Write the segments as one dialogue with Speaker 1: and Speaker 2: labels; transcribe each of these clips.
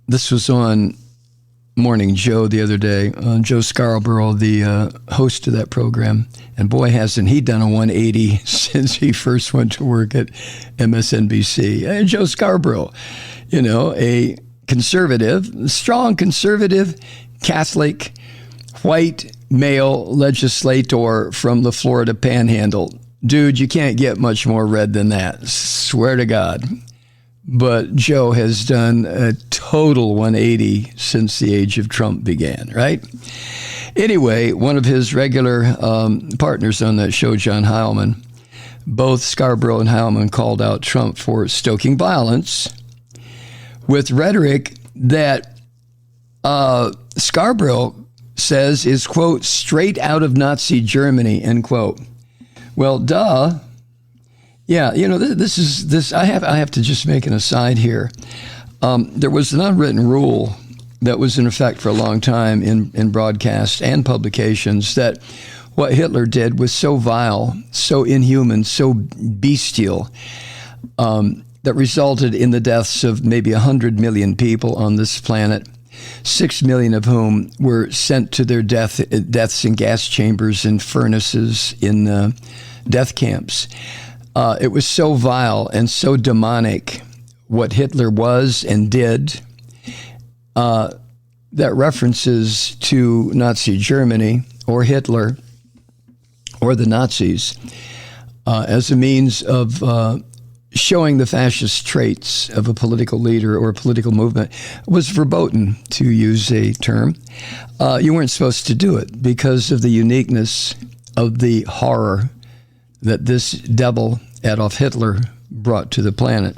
Speaker 1: This was on Morning Joe the other day. Joe Scarborough, the host of that program. And boy, hasn't he done a 180 since he first went to work at MSNBC. And Joe Scarborough, a conservative, strong conservative, Catholic, white male legislator from the Florida Panhandle. Dude, you can't get much more red than that. Swear to God. But Joe has done a total 180 since the age of Trump began, right? Anyway, one of his regular partners on that show, John Heilman, both Scarborough and Heilman called out Trump for stoking violence with rhetoric that Scarborough says is, quote, straight out of Nazi Germany, end quote. Well, duh. Yeah, this. I have to just make an aside here. There was an unwritten rule that was in effect for a long time in broadcast and publications that what Hitler did was so vile, so inhuman, so bestial, that resulted in the deaths of maybe 100 million people on this planet, 6 million of whom were sent to their deaths in gas chambers and furnaces in death camps. It was so vile and so demonic what Hitler was and did that references to Nazi Germany or Hitler or the Nazis as a means of showing the fascist traits of a political leader or a political movement was verboten, to use a term. You weren't supposed to do it because of the uniqueness of the horror that this devil, Adolf Hitler, brought to the planet.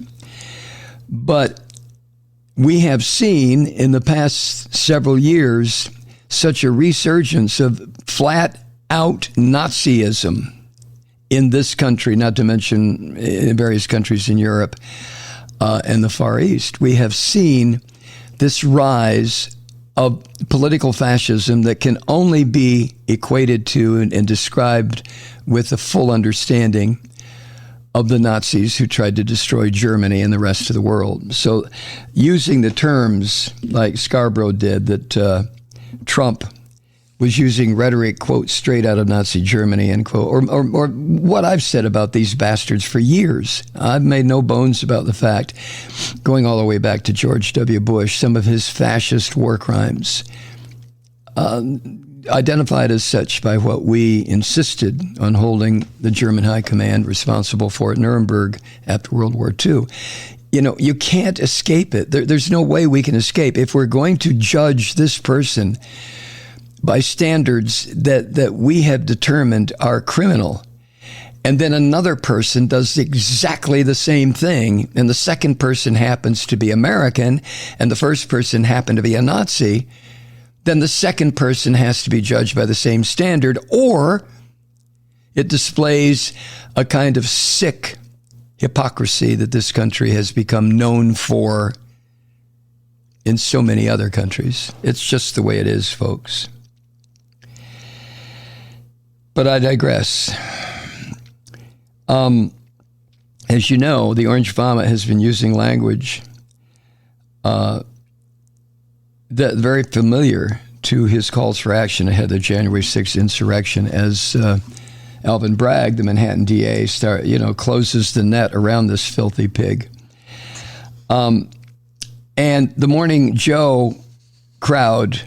Speaker 1: But we have seen in the past several years such a resurgence of flat-out Nazism in this country, not to mention in various countries in Europe and the Far East. We have seen this rise of political fascism that can only be equated to and described with a full understanding of the Nazis who tried to destroy Germany and the rest of the world. So using the terms like Scarborough did, that Trump was using rhetoric, quote, straight out of Nazi Germany, end quote, or what I've said about these bastards for years. I've made no bones about the fact, going all the way back to George W. Bush, some of his fascist war crimes, identified as such by what we insisted on holding the German high command responsible for at Nuremberg after World War II. You can't escape it. There's no way we can escape. If we're going to judge this person by standards that we have determined are criminal, and then another person does exactly the same thing, and the second person happens to be American, and the first person happened to be a Nazi, then the second person has to be judged by the same standard, or it displays a kind of sick hypocrisy that this country has become known for in so many other countries. It's just the way it is, folks. But I digress. As you know, the Orange Vomit has been using language that very familiar to his calls for action ahead of the January 6th insurrection, as Alvin Bragg, the Manhattan DA, closes the net around this filthy pig. And the Morning Joe crowd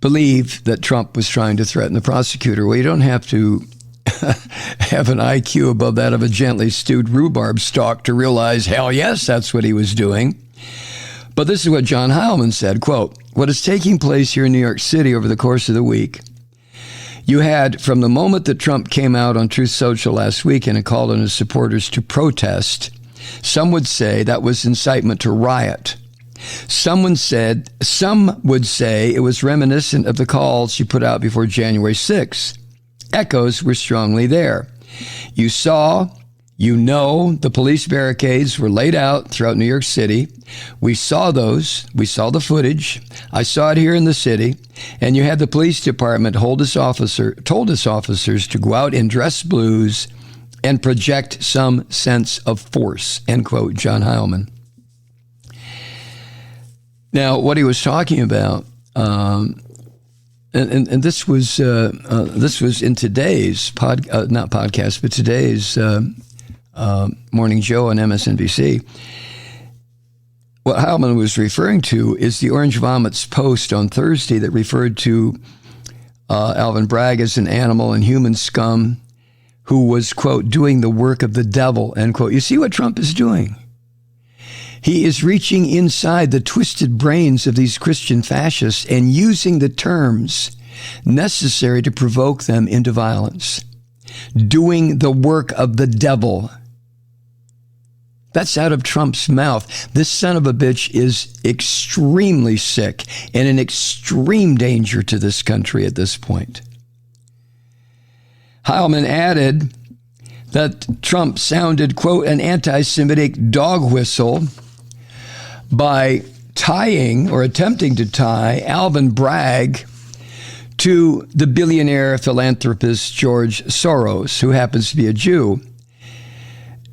Speaker 1: believed that Trump was trying to threaten the prosecutor. Well, you don't have to have an IQ above that of a gently stewed rhubarb stalk to realize, hell yes, that's what he was doing. But this is what John Heilman said, quote, "What is taking place here in New York City over the course of the week, you had from the moment that Trump came out on Truth Social last weekend and called on his supporters to protest, some would say that was incitement to riot. Some would say it was reminiscent of the calls you put out before January 6th. Echoes were strongly there. You saw, the police barricades were laid out throughout New York City. We saw those. We saw the footage. I saw it here in the city. And you had the police department told its officers to go out in dress blues and project some sense of force," end quote, John Heilman. Now, what he was talking about, and this was in today's not podcast, but today's Morning Joe on MSNBC. What Heilman was referring to is the Orange Vomits post on Thursday that referred to Alvin Bragg as an animal and human scum who was, quote, doing the work of the devil, end quote. You see what Trump is doing? He is reaching inside the twisted brains of these Christian fascists and using the terms necessary to provoke them into violence. Doing the work of the devil. That's out of Trump's mouth. This son of a bitch is extremely sick and in extreme danger to this country at this point. Heilman added that Trump sounded, quote, an anti-Semitic dog whistle by tying or attempting to tie Alvin Bragg to the billionaire philanthropist George Soros, who happens to be a Jew.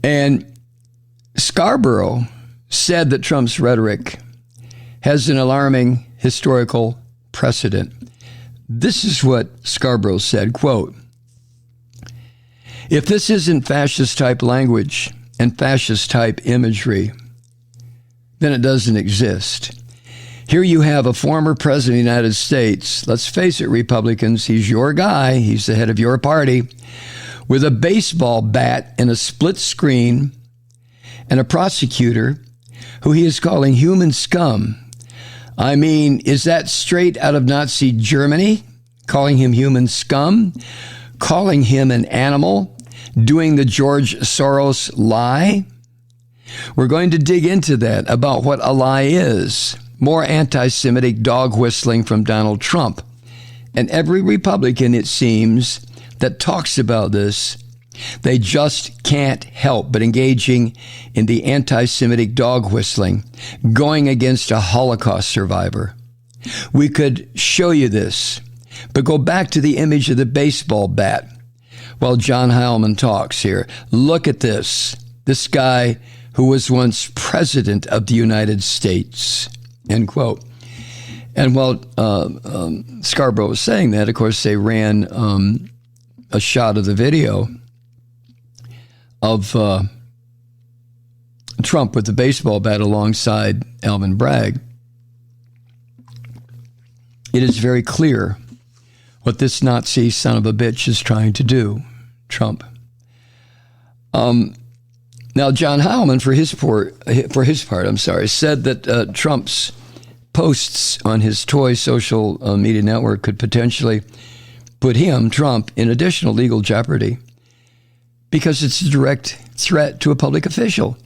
Speaker 1: And Scarborough said that Trump's rhetoric has an alarming historical precedent. This is what Scarborough said, quote, if this isn't fascist-type language and fascist-type imagery, then it doesn't exist. Here you have a former president of the United States, let's face it, Republicans, he's your guy, he's the head of your party, with a baseball bat and a split screen and a prosecutor who he is calling human scum. I mean, is that straight out of Nazi Germany? Calling him human scum? Calling him an animal? Doing the George Soros lie? We're going to dig into that, about what a lie is. More anti-Semitic dog whistling from Donald Trump. And every Republican, it seems, that talks about this, they just can't help but engaging in the anti-Semitic dog whistling, going against a Holocaust survivor. We could show you this, but go back to the image of the baseball bat while John Heilman talks here. Look at this. This guy who was once president of the United States, end quote. And while Scarborough was saying that, of course, they ran a shot of the video of Trump with the baseball bat alongside Alvin Bragg. It is very clear what this Nazi son of a bitch is trying to do, Trump. Now, John Heilman, for his part, said that Trump's posts on his toy social media network could potentially put him, Trump, in additional legal jeopardy because it's a direct threat to a public official.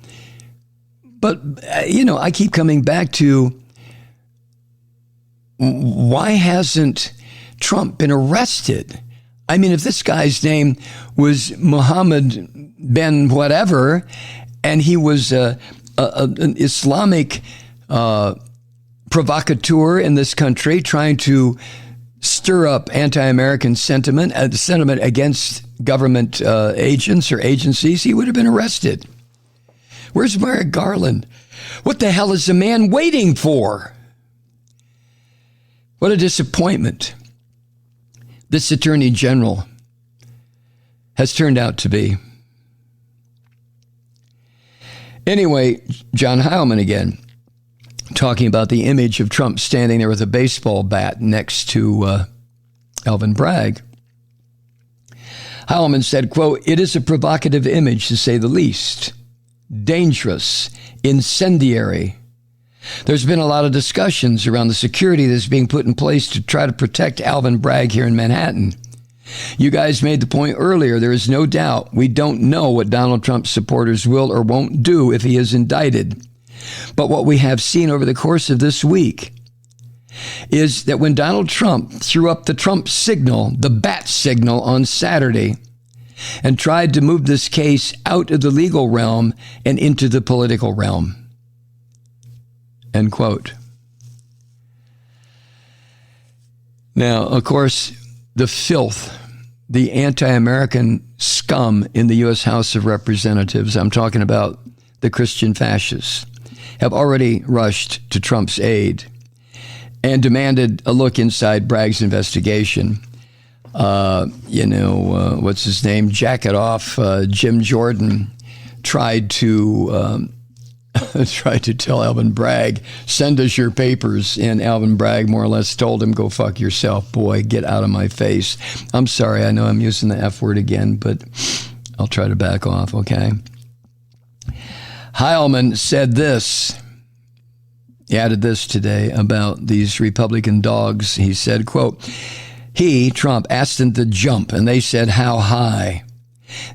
Speaker 1: But, I keep coming back to why hasn't Trump been arrested? I mean, if this guy's name was Mohammed Ben whatever, and he was an Islamic provocateur in this country trying to stir up anti-American sentiment against government agents or agencies, he would have been arrested. Where's Merrick Garland? What the hell is the man waiting for? What a disappointment this Attorney General has turned out to be. Anyway, John Heilman again, talking about the image of Trump standing there with a baseball bat next to Alvin Bragg. Heilman said, quote, it is a provocative image to say the least. Dangerous, incendiary. There's been a lot of discussions around the security that's being put in place to try to protect Alvin Bragg here in Manhattan. You guys made the point earlier. There is no doubt we don't know what Donald Trump's supporters will or won't do if he is indicted. But what we have seen over the course of this week is that when Donald Trump threw up the Trump signal, the bat signal on Saturday, and tried to move this case out of the legal realm and into the political realm. End quote. Now, of course, the filth, the anti-American scum in the U.S. House of Representatives, I'm talking about the Christian fascists, have already rushed to Trump's aid and demanded a look inside Bragg's investigation. What's his name? Jack it off. Jim Jordan tried to tell Alvin Bragg, send us your papers. And Alvin Bragg more or less told him, go fuck yourself, boy, get out of my face. I'm sorry, I know I'm using the F word again, but I'll try to back off, okay? Heilman said this. He added this today about these Republican dogs. He said, quote, he, Trump, asked them to jump, and they said, how high?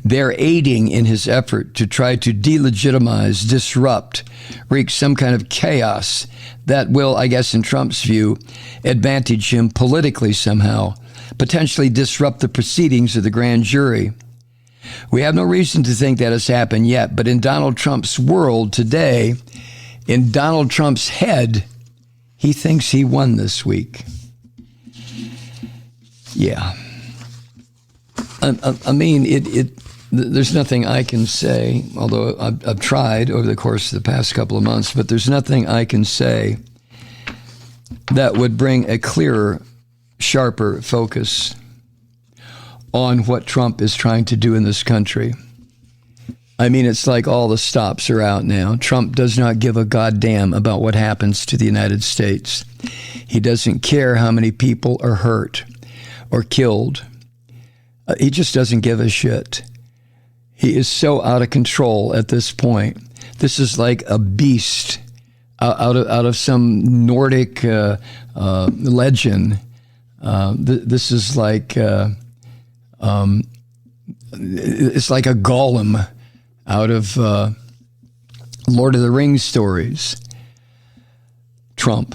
Speaker 1: They're aiding in his effort to try to delegitimize, disrupt, wreak some kind of chaos that will, I guess in Trump's view, advantage him politically somehow, potentially disrupt the proceedings of the grand jury. We have no reason to think that has happened yet, but in Donald Trump's world today, in Donald Trump's head, he thinks he won this week. Yeah. I mean, there's nothing I can say, although I've tried over the course of the past couple of months, but there's nothing I can say that would bring a clearer, sharper focus on what Trump is trying to do in this country. I mean, it's like all the stops are out now. Trump does not give a goddamn about what happens to the United States. He doesn't care how many people are hurt or killed. He just doesn't give a shit. He is so out of control at this point. This is like a beast out of some Nordic legend. This is like it's like a golem out of Lord of the Rings stories. Trump,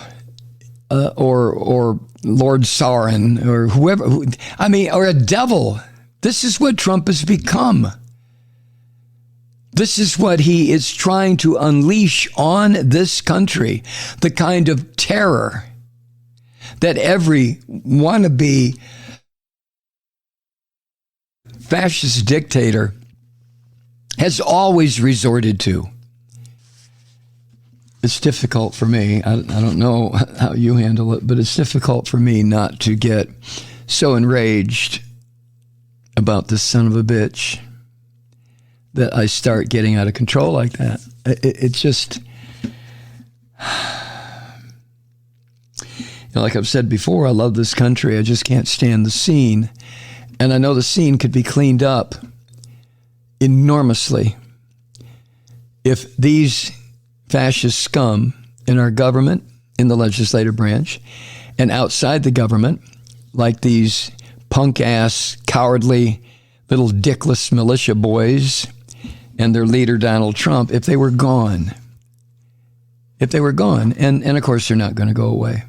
Speaker 1: or Lord Sauron, or whoever. Or a devil. This is what Trump has become. This is what he is trying to unleash on this country, the kind of terror that every wannabe fascist dictator has always resorted to. It's difficult for me. I don't know how you handle it, but it's difficult for me not to get so enraged about this son of a bitch that I start getting out of control like that. It just, like I've said before, I love this country. I just can't stand the scene. And I know the scene could be cleaned up enormously if these fascist scum in our government, in the legislative branch, and outside the government, like these punk-ass, cowardly, little dickless militia boys and their leader, Donald Trump, if they were gone. If they were gone. And of course, they're not going to go away.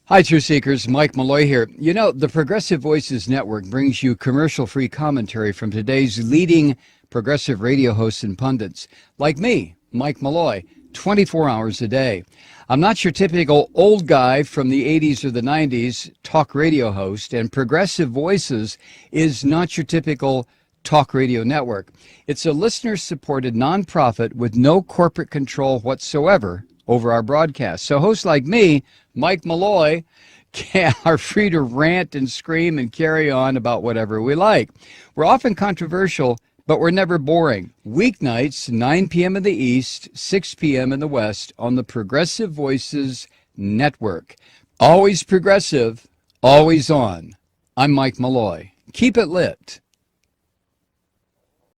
Speaker 1: Hi, Truth Seekers. Mike Malloy here. The Progressive Voices Network brings you commercial-free commentary from today's leading progressive radio hosts and pundits, like me, Mike Malloy, 24 hours a day. I'm not your typical old guy from the 80s or the 90s talk radio host, and Progressive Voices is not your typical talk radio network. It's a listener-supported nonprofit with no corporate control whatsoever over our broadcast. So hosts like me, Mike Malloy, are free to rant and scream and carry on about whatever we like. We're often controversial, but we're never boring. Weeknights, 9 p.m. in the East, 6 p.m. in the West on the Progressive Voices Network. Always progressive, always on. I'm Mike Malloy. Keep it lit.